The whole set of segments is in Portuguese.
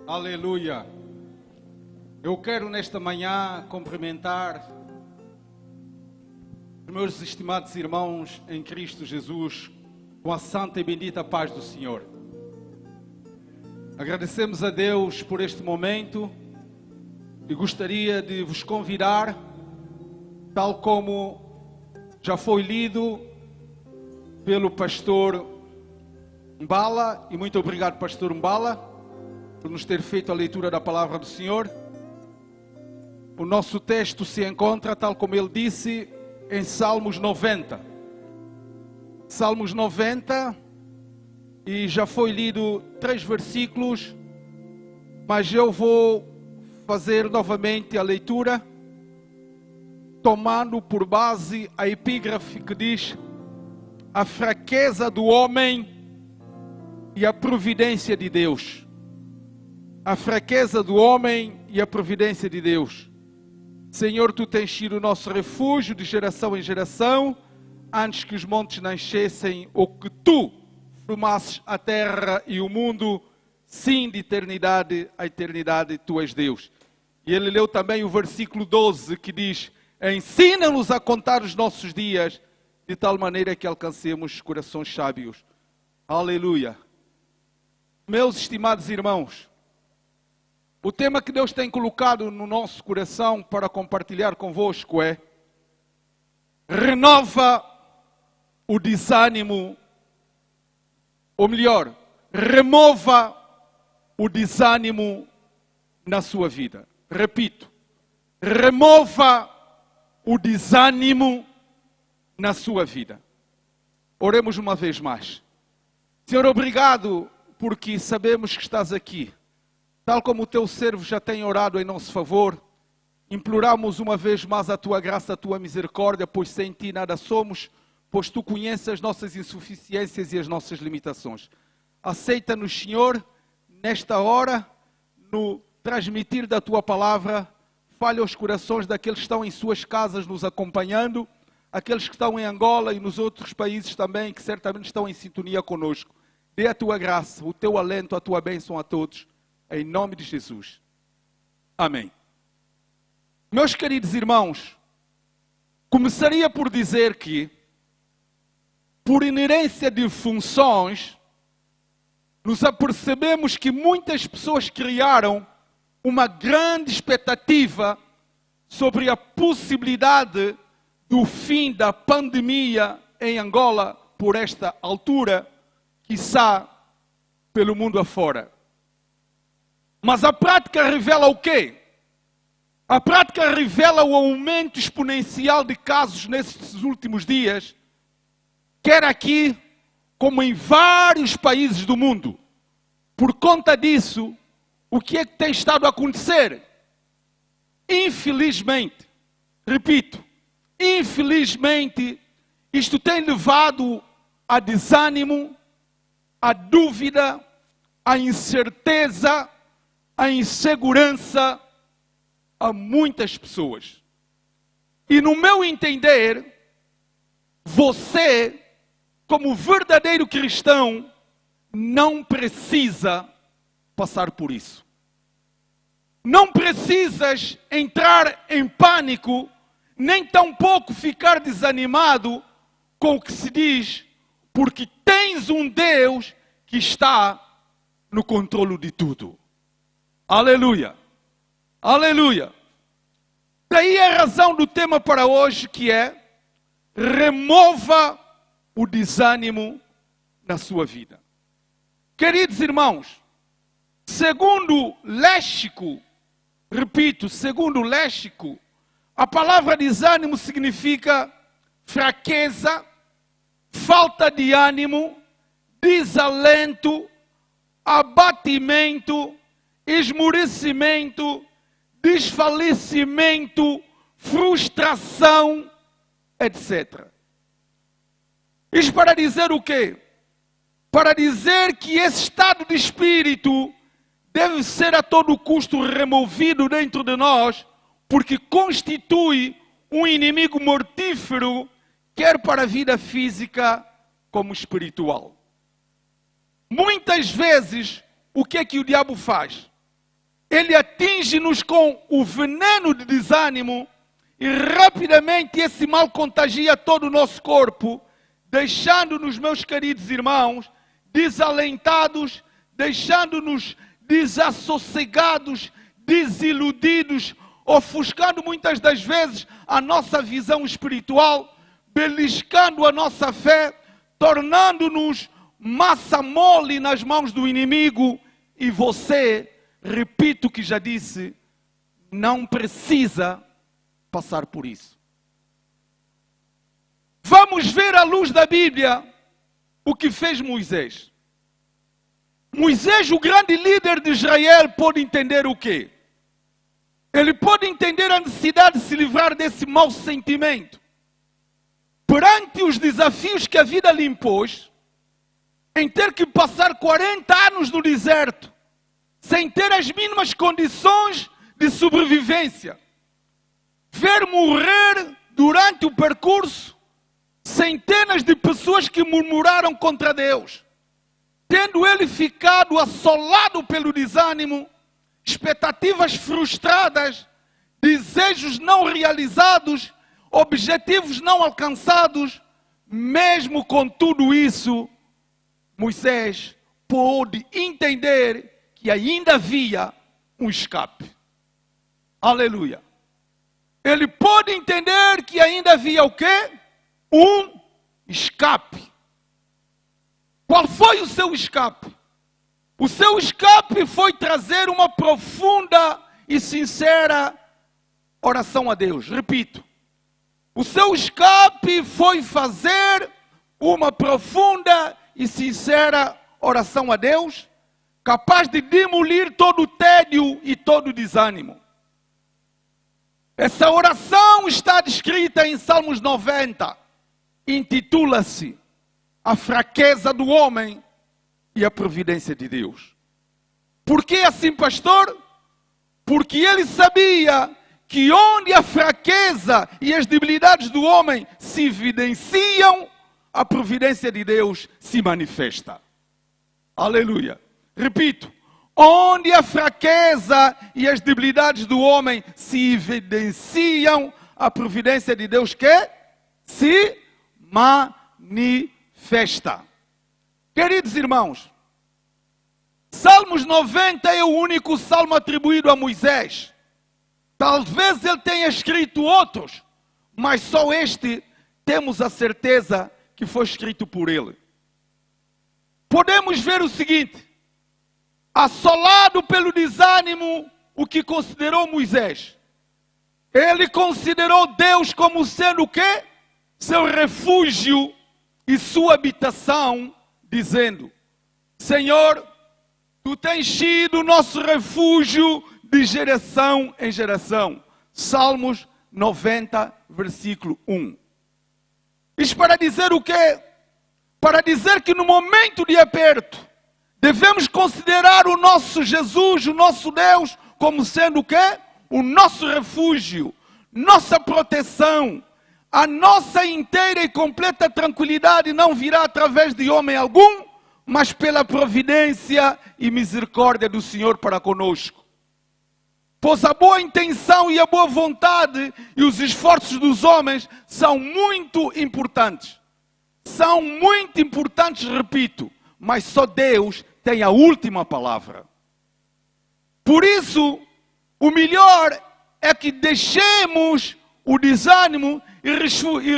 Aleluia. Eu quero nesta manhã cumprimentar os meus estimados irmãos em Cristo Jesus com a santa e bendita paz do Senhor. Agradecemos a Deus por este momento e gostaria de vos convidar, tal como já foi lido pelo pastor Mbala, e muito obrigado, pastor Mbala, por nos ter feito a leitura da palavra do Senhor. O nosso texto se encontra, tal como ele disse, em Salmos 90. Salmos 90, e já foi lido 3 versículos, mas eu vou fazer novamente a leitura, tomando por base a epígrafe que diz: a fraqueza do homem e a providência de Deus. A fraqueza do homem e a providência de Deus. Senhor, Tu tens sido o nosso refúgio de geração em geração, antes que os montes nascessem, ou que Tu formasses a terra e o mundo, sim, de eternidade a eternidade, Tu és Deus. E ele leu também o versículo 12, que diz: ensina-nos a contar os nossos dias, de tal maneira que alcancemos corações sábios. Aleluia. Meus estimados irmãos, o tema que Deus tem colocado no nosso coração para compartilhar convosco é: renova o desânimo, ou melhor, remova o desânimo na sua vida. Repito, remova o desânimo na sua vida. Oremos uma vez mais. Senhor, obrigado porque sabemos que estás aqui. Tal como o teu servo já tem orado em nosso favor, imploramos uma vez mais a tua graça, a tua misericórdia, pois sem ti nada somos, pois tu conheces as nossas insuficiências e as nossas limitações. Aceita-nos, Senhor, nesta hora, no transmitir da tua palavra. Falha os corações daqueles que estão em suas casas nos acompanhando, aqueles que estão em Angola e nos outros países também, que certamente estão em sintonia conosco. Dê a tua graça, o teu alento, a tua bênção a todos. Em nome de Jesus. Amém. Meus queridos irmãos, começaria por dizer que, por inerência de funções, nos apercebemos que muitas pessoas criaram uma grande expectativa sobre a possibilidade do fim da pandemia em Angola por esta altura, quiçá pelo mundo afora. Mas a prática revela o quê? A prática revela o aumento exponencial de casos nesses últimos dias, quer aqui como em vários países do mundo. Por conta disso, o que é que tem estado a acontecer? Infelizmente, repito, infelizmente, isto tem levado a desânimo, a dúvida, a incerteza, a insegurança a muitas pessoas. E no meu entender, você, como verdadeiro cristão, não precisa passar por isso. Não precisas entrar em pânico, nem tampouco ficar desanimado com o que se diz, porque tens um Deus que está no controle de tudo. Aleluia! Aleluia! Daí a razão do tema para hoje, que é: remova o desânimo na sua vida. Queridos irmãos, segundo léxico, repito, segundo léxico, a palavra desânimo significa fraqueza, falta de ânimo, desalento, abatimento, esmorecimento, desfalecimento, frustração, etc. Isto para dizer o quê? Para dizer que esse estado de espírito deve ser a todo custo removido dentro de nós, porque constitui um inimigo mortífero, quer para a vida física como espiritual. Muitas vezes, o que é que o diabo faz? ele atinge-nos com o veneno de desânimo e rapidamente esse mal contagia todo o nosso corpo, deixando-nos, meus queridos irmãos, desalentados, deixando-nos desassossegados, desiludidos, ofuscando muitas das vezes a nossa visão espiritual, beliscando a nossa fé, tornando-nos massa mole nas mãos do inimigo. E você, repito o que já disse, não precisa passar por isso. Vamos ver à luz da Bíblia o que fez Moisés. Moisés, o grande líder de Israel, pôde entender o quê? Ele pôde entender a necessidade de se livrar desse mau sentimento. Perante os desafios que a vida lhe impôs, em ter que passar 40 anos no deserto, sem ter as mínimas condições de sobrevivência, ver morrer durante o percurso centenas de pessoas que murmuraram contra Deus, tendo ele ficado assolado pelo desânimo, expectativas frustradas, desejos não realizados, objetivos não alcançados, mesmo com tudo isso, Moisés pôde entender que ainda havia um escape. Aleluia. Ele pôde entender que ainda havia o quê? Um escape. Qual foi o seu escape? O seu escape foi trazer uma profunda e sincera oração a Deus. Repito. O seu escape foi fazer uma profunda e sincera oração a Deus, capaz de demolir todo o tédio e todo o desânimo. Essa oração está descrita em Salmos 90. Intitula-se A Fraqueza do Homem e a Providência de Deus. Por que assim, pastor? Porque ele sabia que onde a fraqueza e as debilidades do homem se evidenciam, a providência de Deus se manifesta. Aleluia. Repito, onde a fraqueza e as debilidades do homem se evidenciam, a providência de Deus que se manifesta. Queridos irmãos, Salmos 90 é o único salmo atribuído a Moisés. Talvez ele tenha escrito outros, mas só este temos a certeza que foi escrito por ele. Podemos ver o seguinte: assolado pelo desânimo, o que considerou Moisés? Ele considerou Deus como sendo o quê? Seu refúgio e sua habitação, dizendo: Senhor, Tu tens sido o nosso refúgio de geração em geração. Salmos 90, versículo 1. Isto para dizer o quê? Para dizer que no momento de aperto, devemos considerar o nosso Jesus, o nosso Deus, como sendo o quê? O nosso refúgio, nossa proteção. A nossa inteira e completa tranquilidade não virá através de homem algum, mas pela providência e misericórdia do Senhor para conosco. Pois a boa intenção e a boa vontade e os esforços dos homens são muito importantes. São muito importantes, repito, mas só Deus tem a última palavra. Por isso, o melhor é que deixemos o desânimo e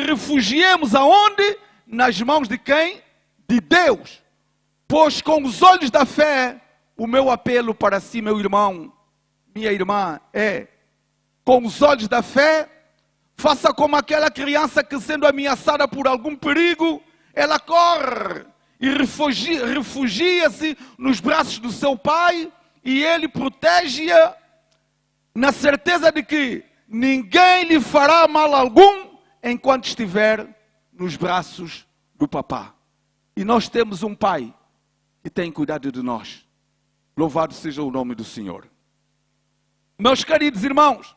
refugiemos aonde? Nas mãos de quem? De Deus. Pois com os olhos da fé, o meu apelo para si, meu irmão, minha irmã, é: com os olhos da fé, faça como aquela criança que, sendo ameaçada por algum perigo, ela corre e refugia-se nos braços do seu pai, e ele protege-a na certeza de que ninguém lhe fará mal algum enquanto estiver nos braços do papá. E nós temos um pai que tem cuidado de nós. Louvado seja o nome do Senhor. Meus queridos irmãos,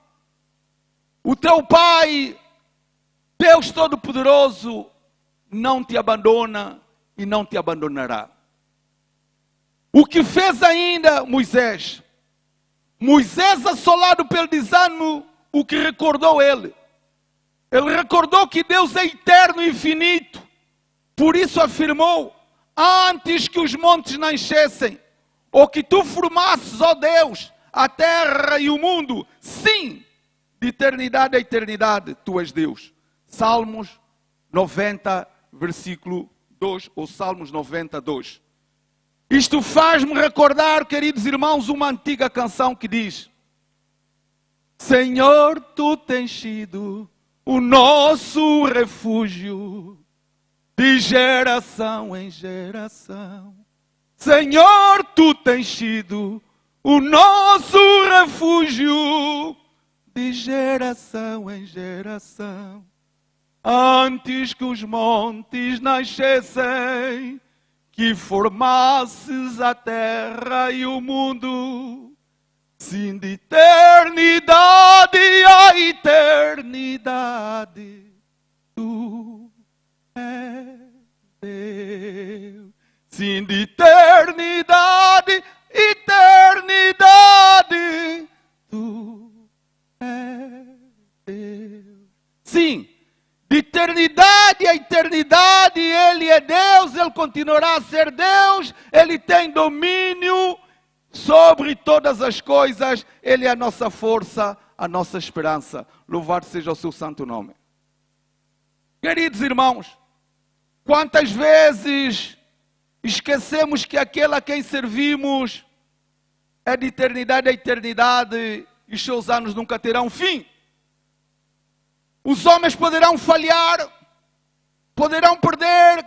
o teu Pai, Deus Todo-Poderoso, não te abandona e não te abandonará. O que fez ainda Moisés? Moisés, assolado pelo desânimo, o que recordou ele? Ele recordou que Deus é eterno e infinito. Por isso afirmou, antes que os montes nascessem, ou que tu formasses, ó Deus, a terra e o mundo, sim, de eternidade a eternidade, tu és Deus. Salmos 90, versículo 2, ou Salmos 92. Isto faz-me recordar, queridos irmãos, uma antiga canção que diz: Senhor, tu tens sido o nosso refúgio, de geração em geração. Senhor, tu tens sido o nosso refúgio, de geração em geração. Antes que os montes nascessem, que formasses a terra e o mundo, sim, de eternidade a eternidade, tu és Deus. Sim, de eternidade, eternidade, tu és Deus. Sim, de eternidade a eternidade, Ele é Deus, Ele continuará a ser Deus, Ele tem domínio sobre todas as coisas, Ele é a nossa força, a nossa esperança. Louvado seja o seu santo nome. Queridos irmãos, quantas vezes esquecemos que aquele a quem servimos é de eternidade a eternidade e os seus anos nunca terão fim. Os homens poderão falhar, poderão perder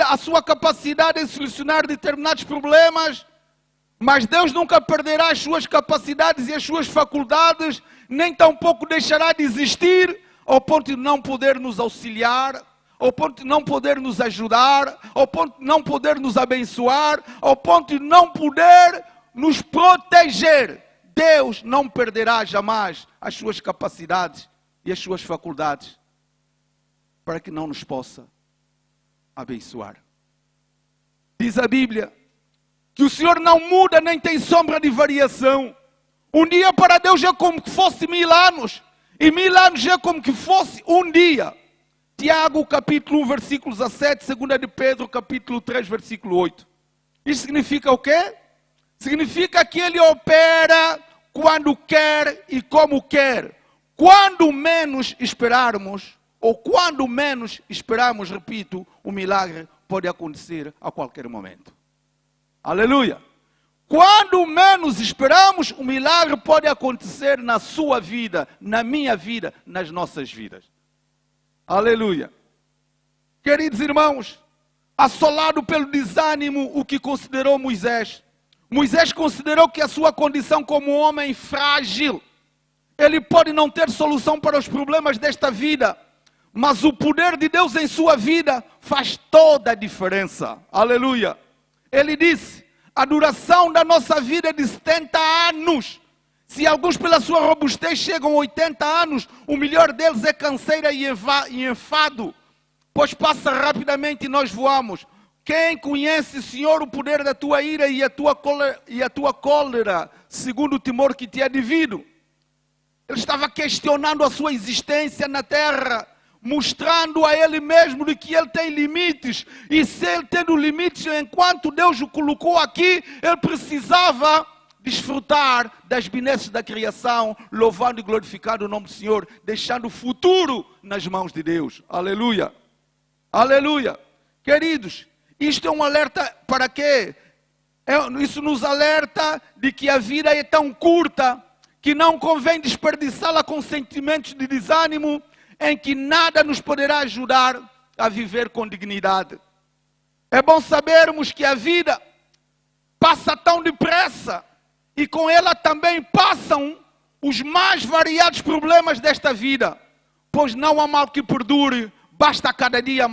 a sua capacidade em solucionar determinados problemas, mas Deus nunca perderá as suas capacidades e as suas faculdades, nem tampouco deixará de existir, ao ponto de não poder nos auxiliar, ao ponto de não poder nos ajudar, ao ponto de não poder nos abençoar, ao ponto de não poder nos proteger. Deus não perderá jamais as suas capacidades e as suas faculdades para que não nos possa abençoar. Diz a Bíblia que o Senhor não muda nem tem sombra de variação. Um dia para Deus é como que fosse 1000 anos, e 1000 anos é como que fosse um dia. Tiago capítulo 1, versículo 17, 2 de Pedro capítulo 3, versículo 8. Isso significa o quê? Significa que Ele opera quando quer e como quer. Quando menos esperarmos, ou quando menos esperarmos, repito, o milagre pode acontecer a qualquer momento. Aleluia! Quando menos esperamos, o milagre pode acontecer na sua vida, na minha vida, nas nossas vidas. Aleluia! Queridos irmãos, assolado pelo desânimo, o que considerou Moisés? Moisés considerou que a sua condição como homem frágil, ele pode não ter solução para os problemas desta vida, mas o poder de Deus em sua vida faz toda a diferença. Aleluia! Ele disse, a duração da nossa vida é de 70 anos. Se alguns pela sua robustez chegam a 80 anos, o melhor deles é canseira e enfado, pois passa rapidamente e nós voamos. Quem conhece, Senhor, o poder da tua ira e a tua cólera, segundo o temor que te é devido? Ele estava questionando a sua existência na terra, mostrando a ele mesmo de que ele tem limites. E se ele tendo limites, enquanto Deus o colocou aqui, ele precisava desfrutar das benesses da criação, louvando e glorificando o nome do Senhor, deixando o futuro nas mãos de Deus. Aleluia! Aleluia! Queridos, isto é um alerta para quê? Isso nos alerta de que a vida é tão curta que não convém desperdiçá-la com sentimentos de desânimo, em que nada nos poderá ajudar a viver com dignidade. É bom sabermos que a vida passa tão depressa e com ela também passam os mais variados problemas desta vida, pois não há mal que perdure, basta cada dia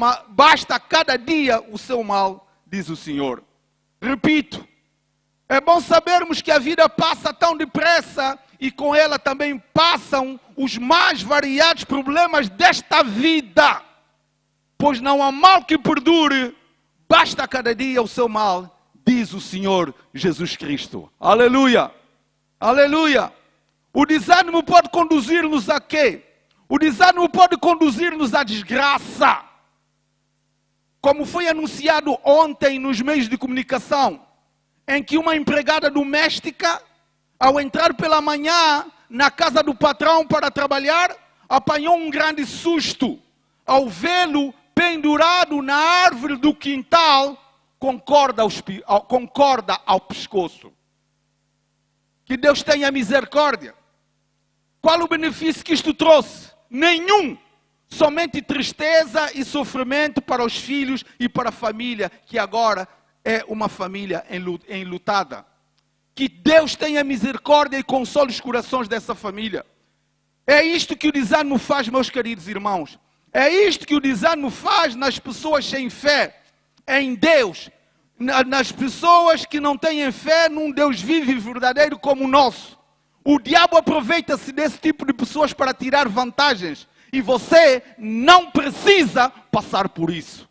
o seu mal, diz o Senhor. Repito, é bom sabermos que a vida passa tão depressa e com ela também passam os mais variados problemas desta vida, pois não há mal que perdure, basta cada dia o seu mal, diz o Senhor Jesus Cristo. Aleluia! Aleluia. O desânimo pode conduzir-nos a quê? O desânimo pode conduzir-nos à desgraça. Como foi anunciado ontem nos meios de comunicação, em que uma empregada doméstica, ao entrar pela manhã na casa do patrão para trabalhar, apanhou um grande susto ao vê-lo pendurado na árvore do quintal com corda ao pescoço. Que Deus tenha misericórdia. Qual o benefício que isto trouxe? Nenhum. Somente tristeza e sofrimento para os filhos e para a família, que agora é uma família enlutada. Que Deus tenha misericórdia e console os corações dessa família. É isto que o desânimo faz, meus queridos irmãos. É isto que o desânimo faz nas pessoas sem fé em Deus. Nas pessoas que não têm fé num Deus vivo e verdadeiro como o nosso. O diabo aproveita-se desse tipo de pessoas para tirar vantagens. E você não precisa passar por isso.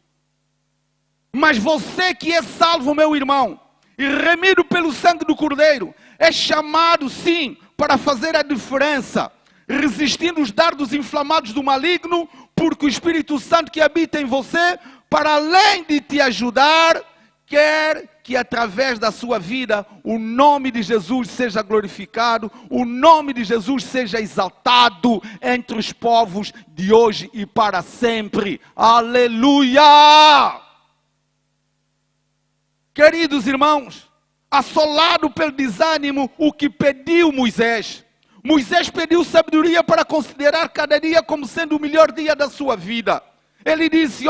Mas você que é salvo, meu irmão, e remido pelo sangue do Cordeiro, é chamado sim para fazer a diferença, resistindo os dardos inflamados do maligno, porque o Espírito Santo que habita em você, para além de te ajudar, quer que através da sua vida o nome de Jesus seja glorificado, o nome de Jesus seja exaltado entre os povos de hoje e para sempre. Aleluia! Queridos irmãos, assolado pelo desânimo, o que pediu Moisés? Moisés pediu sabedoria para considerar cada dia como sendo o melhor dia da sua vida. Ele disse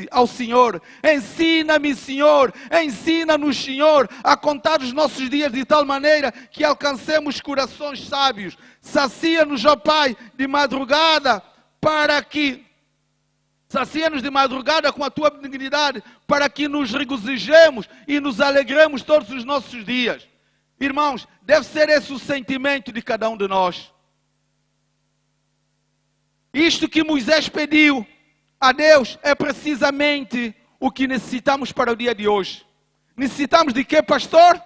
ao Senhor, ensina-me, Senhor, ensina-nos, Senhor, a contar os nossos dias de tal maneira que alcancemos corações sábios. Sacia-nos, ó Pai, de madrugada, sacia-nos de madrugada com a tua benignidade, para que nos regozijemos e nos alegremos todos os nossos dias. Irmãos, deve ser esse o sentimento de cada um de nós. Isto que Moisés pediu a Deus é precisamente o que necessitamos para o dia de hoje. Necessitamos de quê, pastor?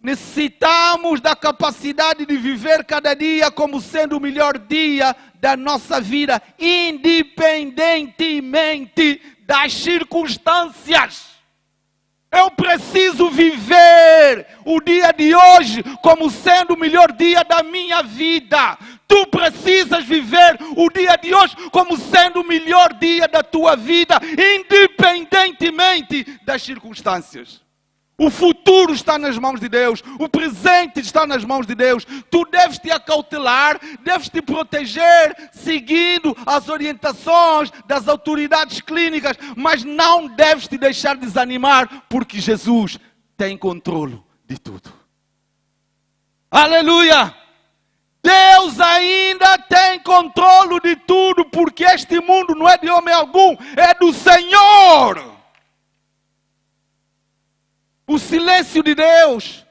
Necessitamos da capacidade de viver cada dia como sendo o melhor dia da nossa vida, independentemente das circunstâncias. Eu preciso viver o dia de hoje como sendo o melhor dia da minha vida. Tu precisas viver o dia de hoje como sendo o melhor dia da tua vida, independentemente das circunstâncias. O futuro está nas mãos de Deus, o presente está nas mãos de Deus. Tu deves te acautelar, deves te proteger, seguindo as orientações das autoridades clínicas, mas não deves te deixar desanimar, porque Jesus tem controle de tudo. Aleluia! Deus ainda tem controle de tudo, porque este mundo não é de homem algum, é do Senhor. O silêncio de Deus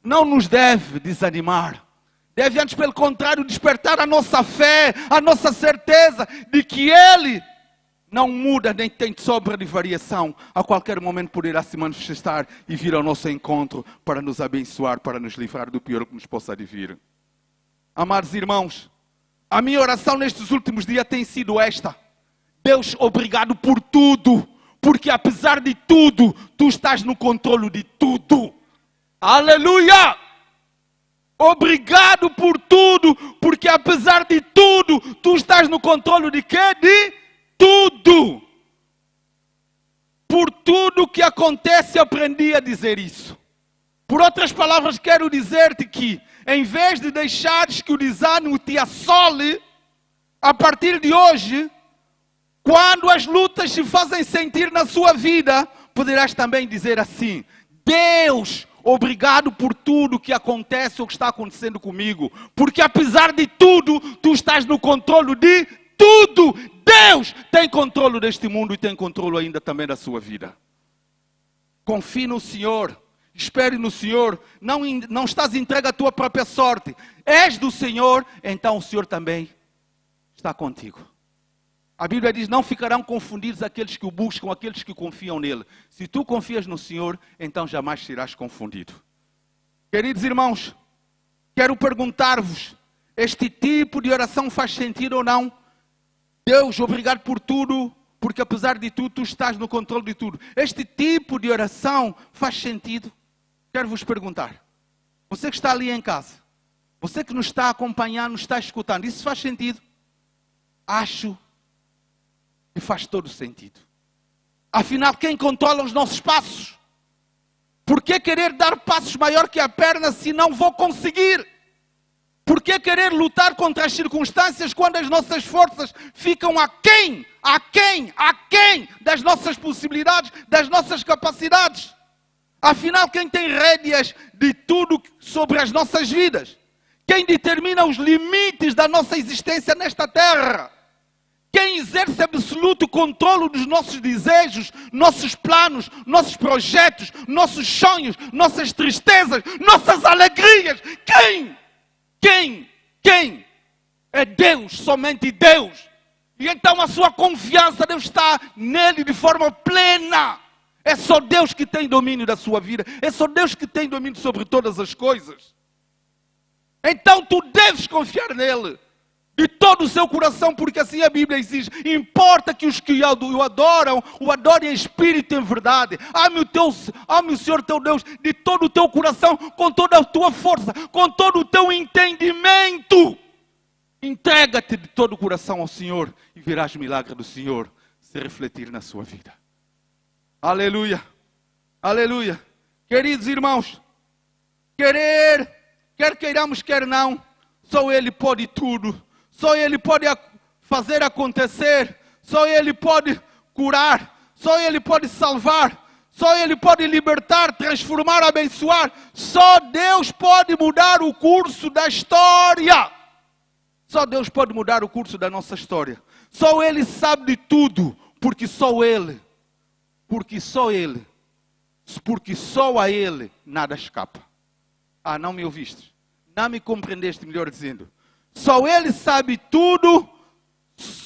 não nos deve desanimar. Deve, antes, pelo contrário, despertar a nossa fé, a nossa certeza de que Ele não muda nem tem sombra de variação. A qualquer momento poderá se manifestar e vir ao nosso encontro para nos abençoar, para nos livrar do pior que nos possa vir. Amados irmãos, a minha oração nestes últimos dias tem sido esta. Deus, obrigado por tudo. Porque apesar de tudo, tu estás no controle de tudo. Aleluia! Obrigado por tudo, porque apesar de tudo, tu estás no controle de quê? De tudo. Por tudo que acontece, aprendi a dizer isso. Por outras palavras, quero dizer-te que, em vez de deixares que o desânimo te assole, a partir de hoje, quando as lutas se fazem sentir na sua vida, poderás também dizer assim: Deus, obrigado por tudo que acontece ou que está acontecendo comigo. Porque apesar de tudo, tu estás no controle de tudo. Deus tem controle deste mundo e tem controle ainda também da sua vida. Confie no Senhor. Espere no Senhor. Não estás entregue à tua própria sorte. És do Senhor, então o Senhor também está contigo. A Bíblia diz, não ficarão confundidos aqueles que o buscam, aqueles que confiam nele. Se tu confias no Senhor, então jamais serás confundido. Queridos irmãos, quero perguntar-vos, este tipo de oração faz sentido ou não? Deus, obrigado por tudo, porque apesar de tudo, tu estás no controle de tudo. Este tipo de oração faz sentido? Quero vos perguntar. Você que está ali em casa, você que nos está acompanhando, nos está escutando, isso faz sentido? Acho que faz todo sentido. Afinal, quem controla os nossos passos? Por que querer dar passos maior que a perna se não vou conseguir? Por que querer lutar contra as circunstâncias quando as nossas forças ficam aquém das nossas possibilidades, das nossas capacidades? Afinal, quem tem rédeas de tudo sobre as nossas vidas? Quem determina os limites da nossa existência nesta terra? Quem exerce absoluto controle dos nossos desejos, nossos planos, nossos projetos, nossos sonhos, nossas tristezas, nossas alegrias? Quem? É Deus, somente Deus. E então a sua confiança deve estar nele de forma plena. É só Deus que tem domínio da sua vida. É só Deus que tem domínio sobre todas as coisas. Então tu deves confiar nele de todo o seu coração, porque assim a Bíblia exige. Importa que os que o adoram, o adorem em espírito e em verdade. Ame o Senhor teu Deus de todo o teu coração, com toda a tua força, com todo o teu entendimento. Entrega-te de todo o coração ao Senhor e verás o milagre do Senhor se refletir na sua vida. Aleluia, aleluia. Queridos irmãos, quer queiramos, quer não, só Ele pode tudo. Só Ele pode fazer acontecer, só Ele pode curar, só Ele pode salvar, só Ele pode libertar, transformar, abençoar. Só Deus pode mudar o curso da história. Só Deus pode mudar o curso da nossa história. Só Ele sabe de tudo, porque só a Ele nada escapa. Ah, não me ouviste? Não me compreendeste, melhor dizendo. Só Ele sabe tudo,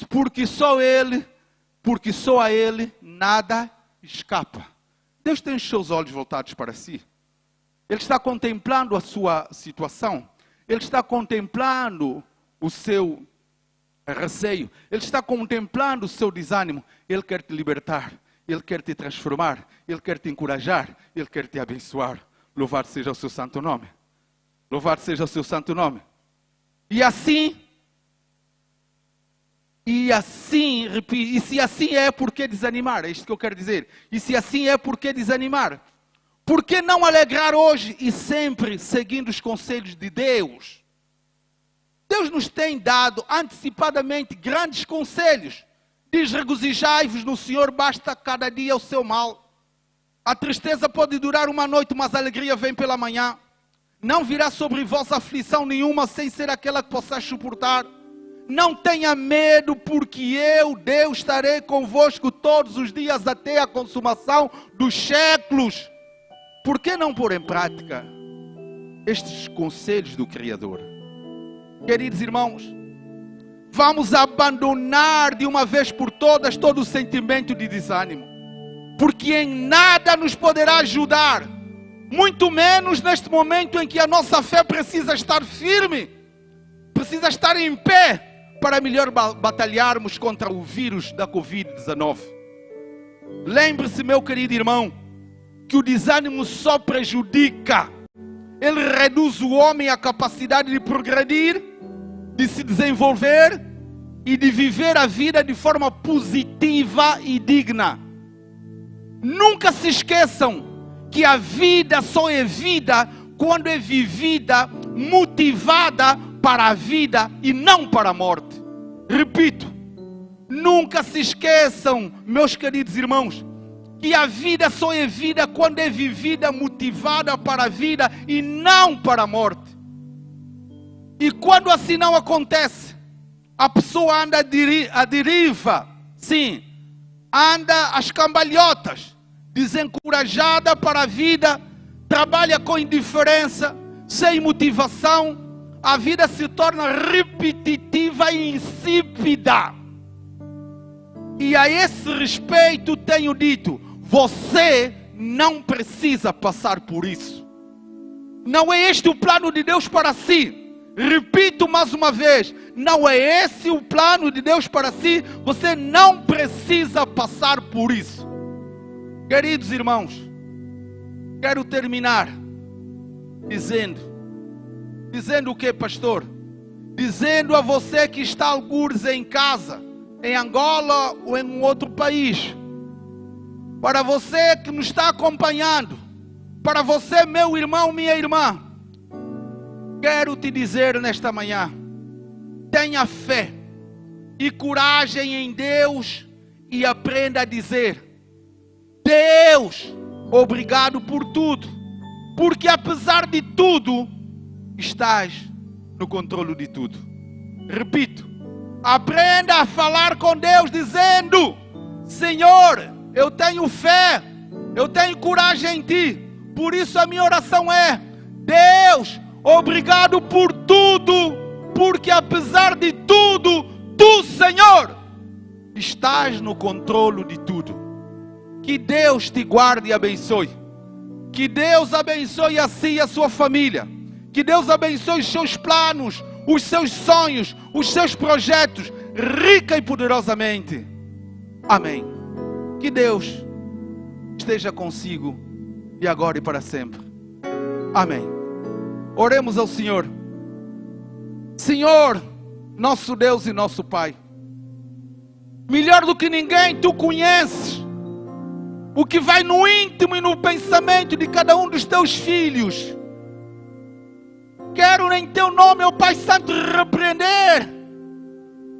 porque só a Ele nada escapa. Deus tem os seus olhos voltados para si. Ele está contemplando a sua situação. Ele está contemplando o seu receio. Ele está contemplando o seu desânimo. Ele quer te libertar. Ele quer te transformar. Ele quer te encorajar. Ele quer te abençoar. Louvado seja o seu santo nome. Louvado seja o seu santo nome. E se assim é, por que desanimar? É isto que eu quero dizer. E se assim é, por que desanimar? Por que não alegrar hoje e sempre seguindo os conselhos de Deus? Deus nos tem dado antecipadamente grandes conselhos. Diz: regozijai-vos no Senhor, basta cada dia o seu mal. A tristeza pode durar uma noite, mas a alegria vem pela manhã. Não virá sobre vós aflição nenhuma, sem ser aquela que possais suportar. Não tenha medo, porque eu, Deus, estarei convosco todos os dias até a consumação dos séculos. Por que não pôr em prática estes conselhos do Criador? Queridos irmãos, vamos abandonar de uma vez por todas todo o sentimento de desânimo, porque em nada nos poderá ajudar. Muito menos neste momento em que a nossa fé precisa estar firme, precisa estar em pé, para melhor batalharmos contra o vírus da Covid-19. Lembre-se, meu querido irmão, que o desânimo só prejudica. Ele reduz o homem à capacidade de progredir, de se desenvolver e de viver a vida de forma positiva e digna. Nunca se esqueçam que a vida só é vida quando é vivida, motivada para a vida e não para a morte. Repito, nunca se esqueçam, meus queridos irmãos, que a vida só é vida quando é vivida, motivada para a vida e não para a morte. E quando assim não acontece, a pessoa anda à deriva, sim, anda às cambalhotas, desencorajada para a vida, trabalha com indiferença, sem motivação, a vida se torna repetitiva e insípida. E a esse respeito tenho dito, você não precisa passar por isso. Não é este o plano de Deus para si. Repito mais uma vez, não é esse o plano de Deus para si. Você não precisa passar por isso. Queridos irmãos, quero terminar dizendo o que, pastor? Dizendo a você que está algures em casa, em Angola ou em um outro país, para você que nos está acompanhando, para você, meu irmão, minha irmã, quero te dizer nesta manhã: tenha fé e coragem em Deus e aprenda a dizer: Deus, obrigado por tudo, porque apesar de tudo, estás no controle de tudo. Repito, aprenda a falar com Deus dizendo: Senhor, eu tenho fé, eu tenho coragem em Ti, por isso a minha oração é: Deus, obrigado por tudo, porque apesar de tudo, Tu, Senhor, estás no controle de tudo. Que Deus te guarde e abençoe. Que Deus abençoe a si e a sua família. Que Deus abençoe os seus planos, os seus sonhos, os seus projetos, rica e poderosamente. Amém. Que Deus esteja consigo, e agora e para sempre. Amém. Oremos ao Senhor. Senhor, nosso Deus e nosso Pai, melhor do que ninguém, Tu conheces o que vai no íntimo e no pensamento de cada um dos Teus filhos. Quero em Teu nome, ó Pai Santo, repreender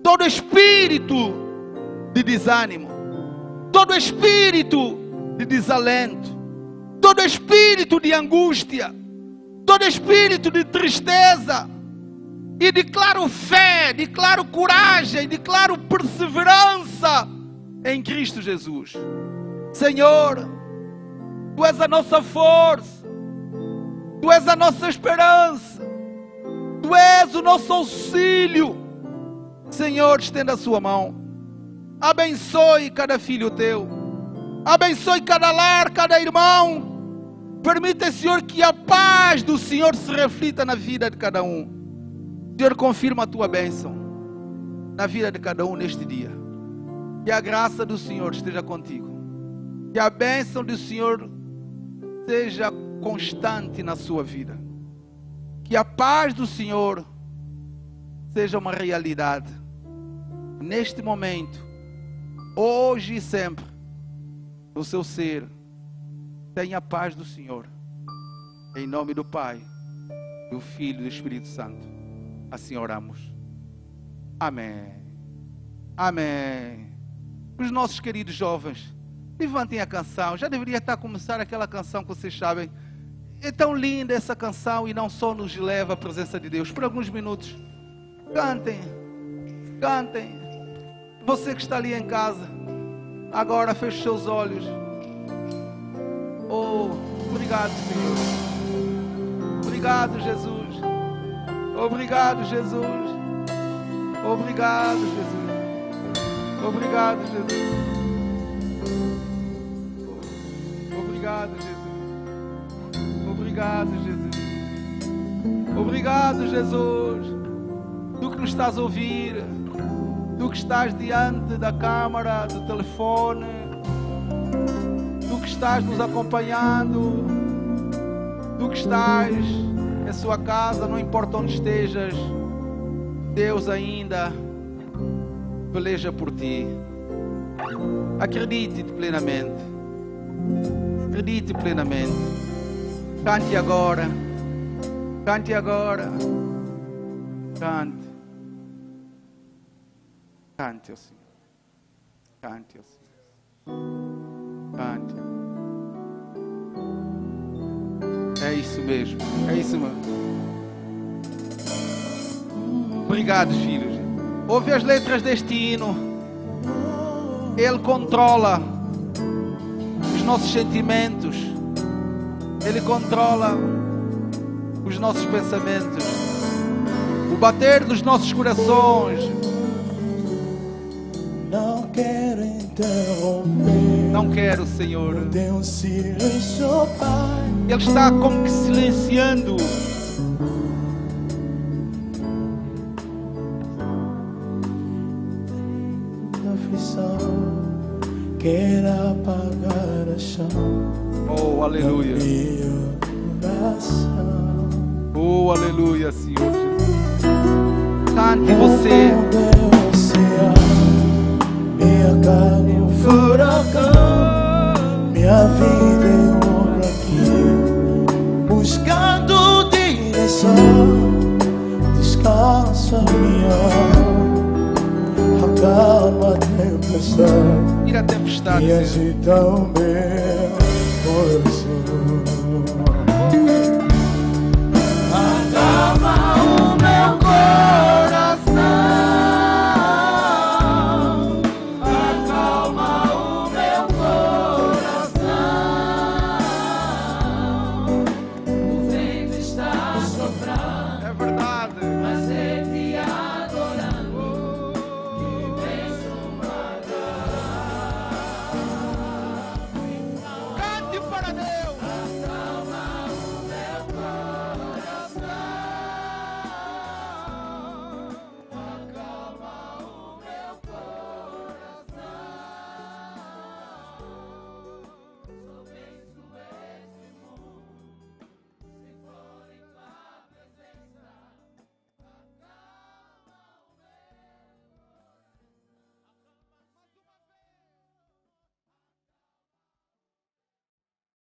todo espírito de desânimo, todo espírito de desalento, todo espírito de angústia, todo espírito de tristeza, e declaro fé, declaro coragem, declaro perseverança em Cristo Jesus. Senhor, Tu és a nossa força, Tu és a nossa esperança, Tu és o nosso auxílio. Senhor, estenda a sua mão, abençoe cada filho Teu, abençoe cada lar, cada irmão. Permita, Senhor, que a paz do Senhor se reflita na vida de cada um. Senhor, confirma a Tua bênção na vida de cada um neste dia. Que a graça do Senhor esteja contigo. Que a bênção do Senhor seja constante na sua vida. Que a paz do Senhor seja uma realidade neste momento, hoje e sempre, no seu ser. Tenha a paz do Senhor. Em nome do Pai, do Filho e do Espírito Santo. Assim oramos. Amém. Amém. Os nossos queridos jovens, levantem a canção. Já deveria estar a começar aquela canção que vocês sabem. É tão linda essa canção e não só nos leva à presença de Deus. Por alguns minutos, cantem, cantem. Você que está ali em casa, agora feche seus olhos. Oh, obrigado, Senhor. Obrigado, Jesus. Obrigado, Jesus. Obrigado, Jesus. Obrigado, Jesus. Obrigado, Jesus. Obrigado, Jesus. Obrigado, Jesus. Tu que nos estás a ouvir, tu que estás diante da câmara, do telefone, tu que estás nos acompanhando, tu que estás em sua casa, não importa onde estejas, Deus ainda peleja por ti. Acredite plenamente. Acredite plenamente. Cante agora. Cante agora. Cante. Cante ao Senhor. Cante ao Senhor. Cante. É isso mesmo. É isso mesmo. Obrigado, filhos. Ouve as letras deste hino. Ele controla os nossos sentimentos. Ele controla os nossos pensamentos. O bater dos nossos corações. Não quero interromper Não quero, Senhor. Tem um silêncio, Pai. Ele está como que silenciando. Aflição, quer apagar a chama. Oh, aleluia. Meu coração. Oh, aleluia, Senhor Jesus. Cante você. Minha carne um furacão, minha vida é um branquinho, buscando direção. Descansa minha alma, acalma a tempestade. Tira a tempestade, e Senhor. agita o meu coração.